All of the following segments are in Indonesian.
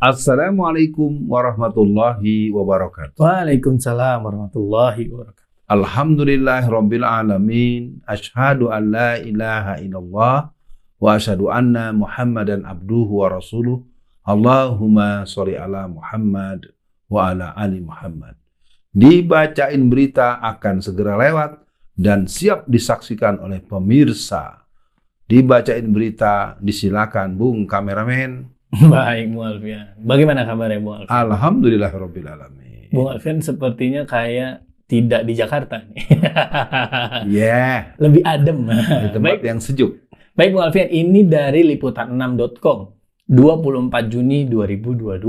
Assalamualaikum warahmatullahi wabarakatuh. Waalaikumsalam warahmatullahi wabarakatuh. Alhamdulillahirabbil alamin. Asyhadu an la ilaha illallah wa asyhadu anna Muhammadan abduhu wa rasuluh. Allahumma sholli ala Muhammad wa ala ali Muhammad. Dibacain berita akan segera lewat dan siap disaksikan oleh pemirsa. Dibacain berita, disilakan Bung Kameramen. Baik, Bung Alfian. Bagaimana kabarnya, Bung Alfian? Alhamdulillahirabbil alamin. Bung Alfian sepertinya kayak tidak di Jakarta nih. Yeah. Lebih adem. Di tempat yang sejuk. Baik, Bung Alfian, ini dari liputan6.com 24 Juni 2022.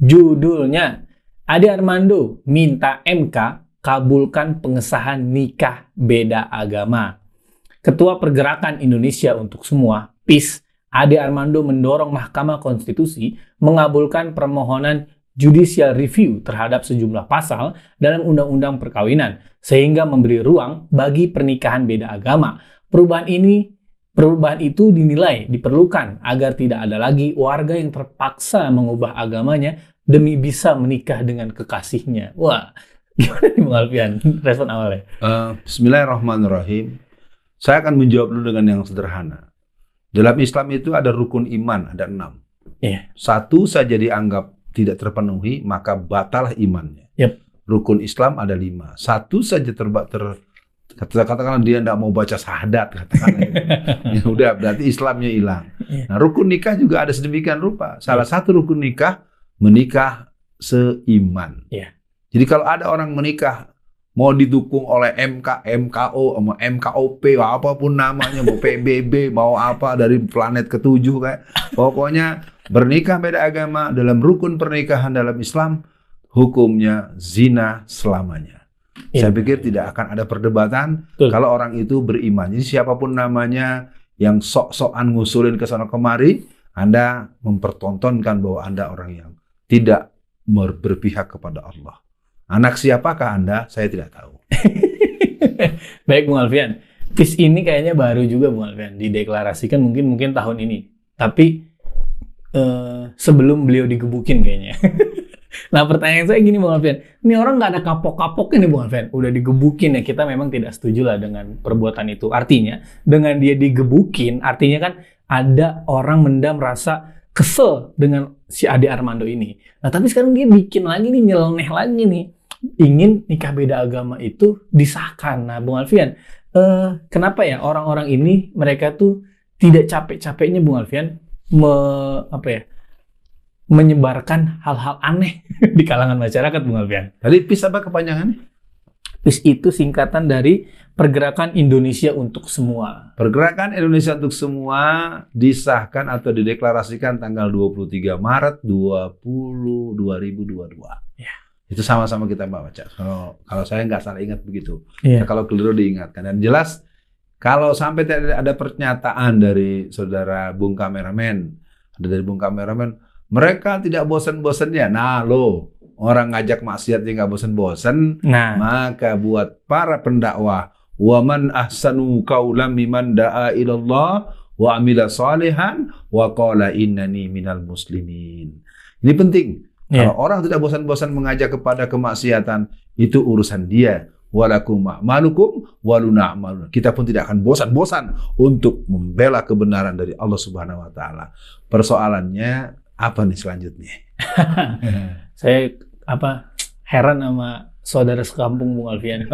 Judulnya, Ade Armando minta MK kabulkan pengesahan nikah beda agama. Ketua Pergerakan Indonesia untuk Semua, PIS, Ade Armando mendorong Mahkamah Konstitusi mengabulkan permohonan judicial review terhadap sejumlah pasal dalam Undang-Undang Perkawinan, sehingga memberi ruang bagi pernikahan beda agama. Perubahan itu dinilai diperlukan agar tidak ada lagi warga yang terpaksa mengubah agamanya demi bisa menikah dengan kekasihnya. Wah, gimana nih Bung Alfian? Respon awalnya. Bismillahirrahmanirrahim. Saya akan menjawab dulu dengan yang sederhana. Dalam Islam itu ada rukun iman, ada 6. Yeah. Satu saja dianggap tidak terpenuhi, maka batal imannya. Yep. Rukun Islam ada 5. Satu saja katakanlah dia tidak mau baca syahadat, katakanlah. Ya udah, berarti Islamnya hilang. Yeah. Nah, rukun nikah juga ada sedemikian rupa. Salah satu rukun nikah, menikah seiman. Yeah. Jadi kalau ada orang menikah mau didukung oleh MK, MKO, sama MKOP, apapun namanya, mau PBB, mau apa dari planet ketujuh kayak, pokoknya bernikah beda agama dalam rukun pernikahan dalam Islam, hukumnya zina selamanya. Ya. Saya pikir tidak akan ada perdebatan. Betul. Kalau orang itu beriman. Jadi siapapun namanya yang sok-sokan ngusulin ke sana kemari, Anda mempertontonkan bahwa Anda orang yang tidak berpihak kepada Allah. Anak siapakah Anda? Saya tidak tahu. Baik, Bung Alfian. PIS ini kayaknya baru juga, Bung Alfian, dideklarasikan mungkin tahun ini. Tapi sebelum beliau digebukin kayaknya. Nah, pertanyaan saya gini, Bung Alfian. Ini orang nggak ada kapok-kapoknya nih, Bung Alfian. Udah digebukin ya, kita memang tidak setuju lah dengan perbuatan itu. Artinya, dengan dia digebukin, artinya kan ada orang mendam rasa kesel dengan si Ade Armando ini. Nah, tapi sekarang dia bikin lagi nih, nyeleneh lagi nih. Ingin nikah beda agama itu disahkan. Nah, Bung Alfian, kenapa ya orang-orang ini, mereka tuh tidak capek-capeknya, Bung Alfian, menyebarkan hal-hal aneh di kalangan masyarakat, Bung Alfian. Tadi PIS apa kepanjangannya? PIS itu singkatan dari Pergerakan Indonesia untuk Semua. Pergerakan Indonesia untuk Semua disahkan atau dideklarasikan tanggal 23 Maret 2022. Ya. Itu sama-sama kita baca. Kalau saya nggak salah ingat begitu. Ya. Nah, kalau keliru diingatkan. Dan jelas kalau sampai tidak ada pernyataan dari saudara Bung Kameramen, mereka tidak bosan-bosannya. Nah, orang ngajak maksiat yang nggak bosan-bosan, maka buat para pendakwah, waman ahsanu qaulan mimman da'a ilallah wa amila salihan wa qala innani minal muslimin. Ini penting. Kalau orang tidak bosan-bosan mengajak kepada kemaksiatan, itu urusan dia. Walakum a'malukum waluna a'maluna. Kita pun tidak akan bosan-bosan untuk membela kebenaran dari Allah Subhanahu wa taala. Persoalannya apa nih selanjutnya? Saya heran sama saudara sekampung Bung Alfian.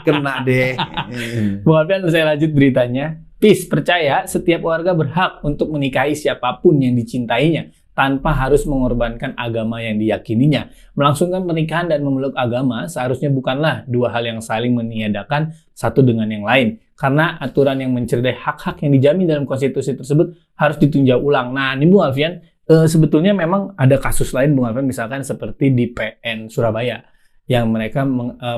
Kena deh. Bung Alfian, saya lanjut beritanya. PIS percaya setiap warga berhak untuk menikahi siapapun yang dicintainya tanpa harus mengorbankan agama yang diyakininya. Melangsungkan pernikahan dan memeluk agama seharusnya bukanlah dua hal yang saling meniadakan satu dengan yang lain. Karena aturan yang mencerdai hak-hak yang dijamin dalam konstitusi tersebut harus ditinjau ulang. Nah, ini Bung Alfian, sebetulnya memang ada kasus lain, Bung Alfian, misalkan seperti di PN Surabaya, yang mereka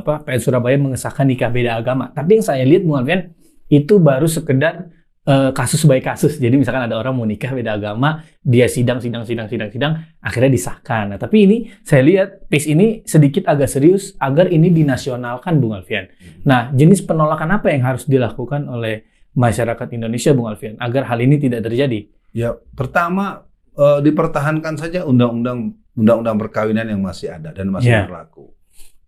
PN Surabaya mengesahkan nikah beda agama. Tapi yang saya lihat, Bung Alfian, itu baru sekedar kasus by kasus. Jadi misalkan ada orang mau nikah beda agama, dia sidang, akhirnya disahkan. Nah, tapi ini saya lihat PIS ini sedikit agak serius agar ini dinasionalkan, Bung Alfian. Nah, jenis penolakan apa yang harus dilakukan oleh masyarakat Indonesia, Bung Alfian, agar hal ini tidak terjadi? Ya, pertama dipertahankan saja undang-undang perkawinan yang masih ada dan masih berlaku.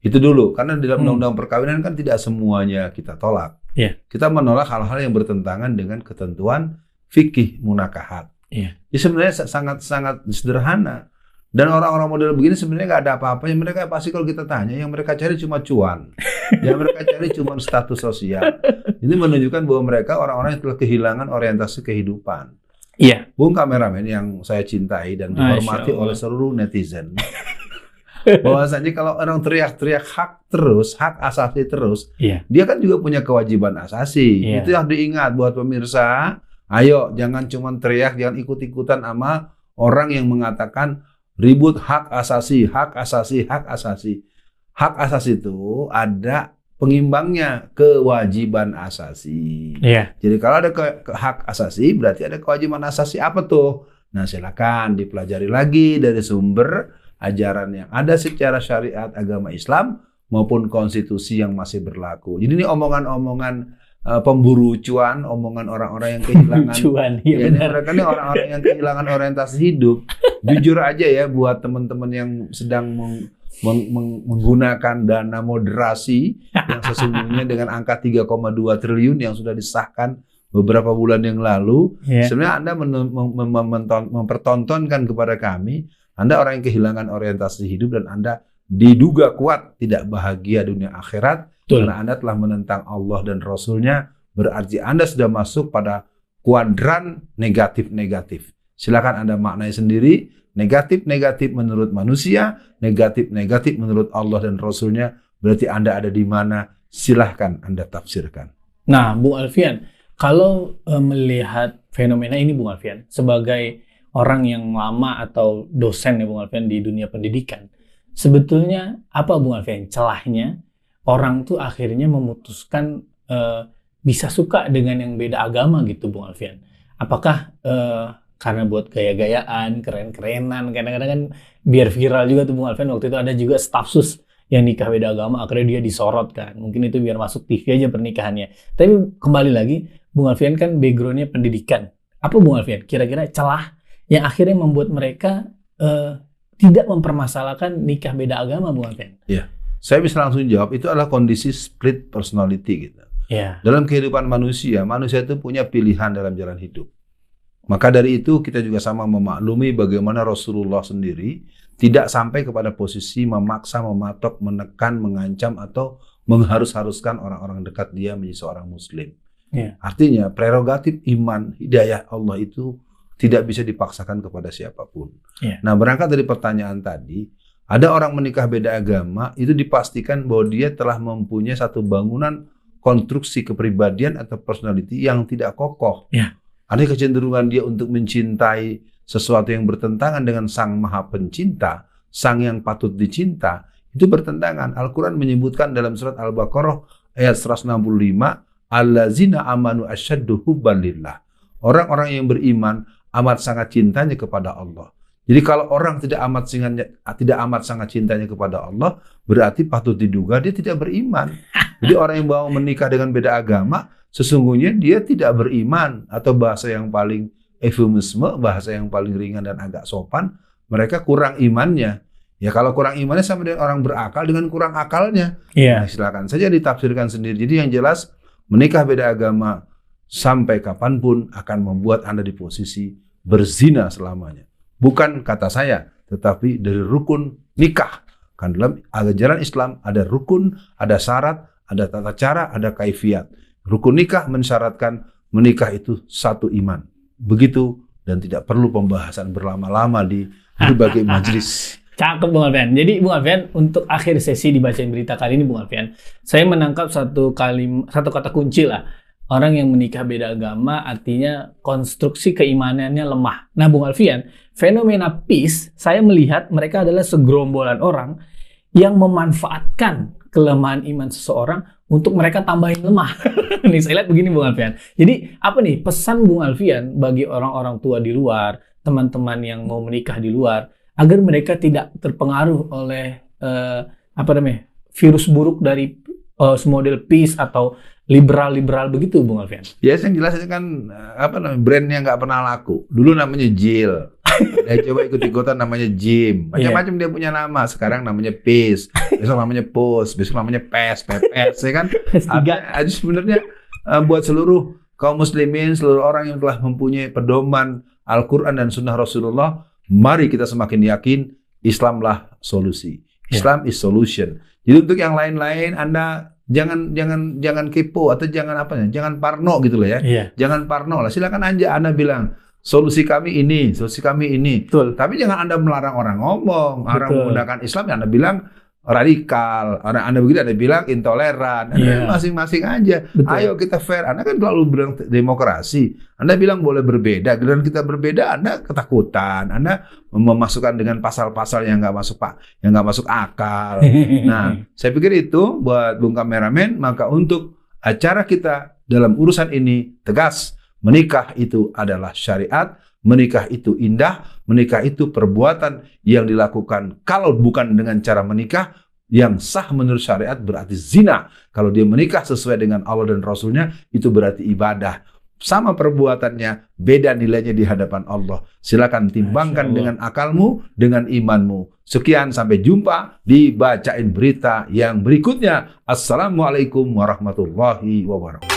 Itu dulu, karena di dalam undang-undang perkawinan kan tidak semuanya kita tolak. Kita menolak hal-hal yang bertentangan dengan ketentuan fikih munakahat. Ya sebenarnya sangat sederhana. Dan orang-orang model begini sebenarnya nggak ada apa-apanya. Mereka pasti kalau kita tanya, yang mereka cari cuma cuan. Yang mereka cari cuma status sosial. Ini menunjukkan bahwa mereka orang-orang yang telah kehilangan orientasi kehidupan. Iya. Bung kameramen yang saya cintai dan dihormati oleh seluruh netizen. Bahwasanya kalau orang teriak-teriak hak asasi terus, dia kan juga punya kewajiban asasi. Itu yang diingat buat pemirsa. Ayo, jangan cuma teriak, jangan ikut-ikutan sama orang yang mengatakan ribut hak asasi. Hak asasi itu ada pengimbangnya, kewajiban asasi. Jadi kalau ada hak asasi, berarti ada kewajiban asasi apa tuh? Nah, silakan dipelajari lagi dari sumber ajaran yang ada secara syariat agama Islam maupun konstitusi yang masih berlaku. Jadi ini omongan-omongan pemburu cuan, omongan orang-orang yang kehilangan cuan, mereka ini orang-orang yang kehilangan orientasi hidup. Jujur aja ya buat teman-teman yang sedang menggunakan dana moderasi yang sesungguhnya dengan angka 3,2 triliun yang sudah disahkan beberapa bulan yang lalu, sebenarnya Anda mempertontonkan kepada kami, Anda orang yang kehilangan orientasi hidup dan Anda diduga kuat tidak bahagia dunia akhirat. Karena Anda telah menentang Allah dan Rasul-Nya, berarti Anda sudah masuk pada kuadran negatif-negatif. Silakan Anda maknai sendiri, negatif-negatif menurut manusia, negatif-negatif menurut Allah dan Rasul-Nya, berarti Anda ada di mana, silahkan Anda tafsirkan. Nah, Bung Alfian, kalau melihat fenomena ini Bung Alfian, sebagai orang yang lama atau dosen ya Bung Alfian di dunia pendidikan, sebetulnya apa Bung Alfian celahnya orang tuh akhirnya memutuskan bisa suka dengan yang beda agama gitu Bung Alfian? Apakah karena buat gaya-gayaan, keren-kerenan, kadang-kadang kan biar viral juga tuh Bung Alfian, waktu itu ada juga staf sus yang nikah beda agama, akhirnya dia disorot kan, mungkin itu biar masuk TV aja pernikahannya. Tapi kembali lagi, Bung Alfian kan background-nya pendidikan. Apa Bung Alfian kira-kira celah yang akhirnya membuat mereka tidak mempermasalahkan nikah beda agama Bung Alfian? Iya. Saya bisa langsung jawab, itu adalah kondisi split personality gitu. Dalam kehidupan manusia itu punya pilihan dalam jalan hidup. Maka dari itu kita juga sama memaklumi bagaimana Rasulullah sendiri tidak sampai kepada posisi memaksa, mematok, menekan, mengancam atau mengharus-haruskan orang-orang dekat dia menjadi seorang muslim. Artinya prerogatif iman, hidayah Allah itu tidak bisa dipaksakan kepada siapapun. Nah, berangkat dari pertanyaan tadi, ada orang menikah beda agama, itu dipastikan bahwa dia telah mempunyai satu bangunan konstruksi kepribadian atau personality yang tidak kokoh. Ada kecenderungan dia untuk mencintai sesuatu yang bertentangan dengan Sang Maha Pencinta, Sang yang patut dicinta, itu bertentangan. Al-Quran menyebutkan dalam surat Al-Baqarah ayat 165, allazina amanu asyaddu hubban lillah. Orang-orang yang beriman amat sangat cintanya kepada Allah. Jadi kalau orang tidak amat sangat cintanya kepada Allah, berarti patut diduga dia tidak beriman. Jadi orang yang mau menikah dengan beda agama, sesungguhnya dia tidak beriman, atau bahasa yang paling eufemisme, bahasa yang paling ringan dan agak sopan, mereka kurang imannya. Ya kalau kurang imannya sama dengan orang berakal dengan kurang akalnya. Nah, silakan saja ditafsirkan sendiri. Jadi yang jelas menikah beda agama sampai kapanpun akan membuat Anda di posisi berzina selamanya. Bukan kata saya, tetapi dari rukun nikah. Kan dalam ajaran Islam ada rukun, ada syarat, ada tata cara, ada kaifiat. Rukun nikah mensyaratkan menikah itu satu iman. Begitu, dan tidak perlu pembahasan berlama-lama di berbagai majelis. Cakep Bung Alfian. Jadi Bung Alfian, untuk akhir sesi dibacain berita kali ini Bung Alfian, saya menangkap satu kata kunci lah. Orang yang menikah beda agama artinya konstruksi keimanannya lemah. Nah Bung Alfian, fenomena peace, saya melihat mereka adalah segerombolan orang yang memanfaatkan kelemahan iman seseorang untuk mereka tambahin lemah. Nih saya lihat begini Bung Alfian. Jadi apa nih pesan Bung Alfian bagi orang-orang tua di luar, teman-teman yang mau menikah di luar, agar mereka tidak terpengaruh oleh virus buruk dari model peace atau liberal begitu Bung Alfian? Ya yang jelas itu kan brandnya nggak pernah laku. Dulu namanya Jil. Ada yang coba ikut-ikutan namanya gym. Macam-macam dia punya nama. Sekarang namanya PIS, besok namanya PUS, besok namanya PES, PPS, ya kan? Ada sebenarnya buat seluruh kaum muslimin, seluruh orang yang telah mempunyai pedoman Al-Quran dan Sunnah Rasulullah, mari kita semakin yakin Islamlah solusi. Islam is solution. Jadi untuk yang lain-lain Anda jangan kepo atau jangan parno gitu loh ya. Jangan parno lah. Silakan aja Anda bilang solusi kami ini. Betul. Tapi jangan Anda melarang orang ngomong, orang menggunakan Islam yang Anda bilang radikal, orang Anda begitu Anda bilang intoleran. Anda masing-masing aja. Betul. Ayo kita fair. Anda kan selalu bilang demokrasi. Anda bilang boleh berbeda. Giliran kita berbeda, Anda ketakutan. Anda memasukkan dengan pasal-pasal yang nggak masuk akal. Nah, saya pikir itu buat Bung Kameramen. Maka untuk acara kita dalam urusan ini tegas, menikah itu adalah syariat. Menikah itu indah, menikah itu perbuatan yang dilakukan kalau bukan dengan cara menikah yang sah menurut syariat berarti zina. Kalau dia menikah sesuai dengan Allah dan Rasulnya itu berarti ibadah. Sama perbuatannya, beda nilainya di hadapan Allah. Silakan timbangkan dengan akalmu, dengan imanmu. Sekian, sampai jumpa di Bacain Berita yang berikutnya. Assalamualaikum warahmatullahi wabarakatuh.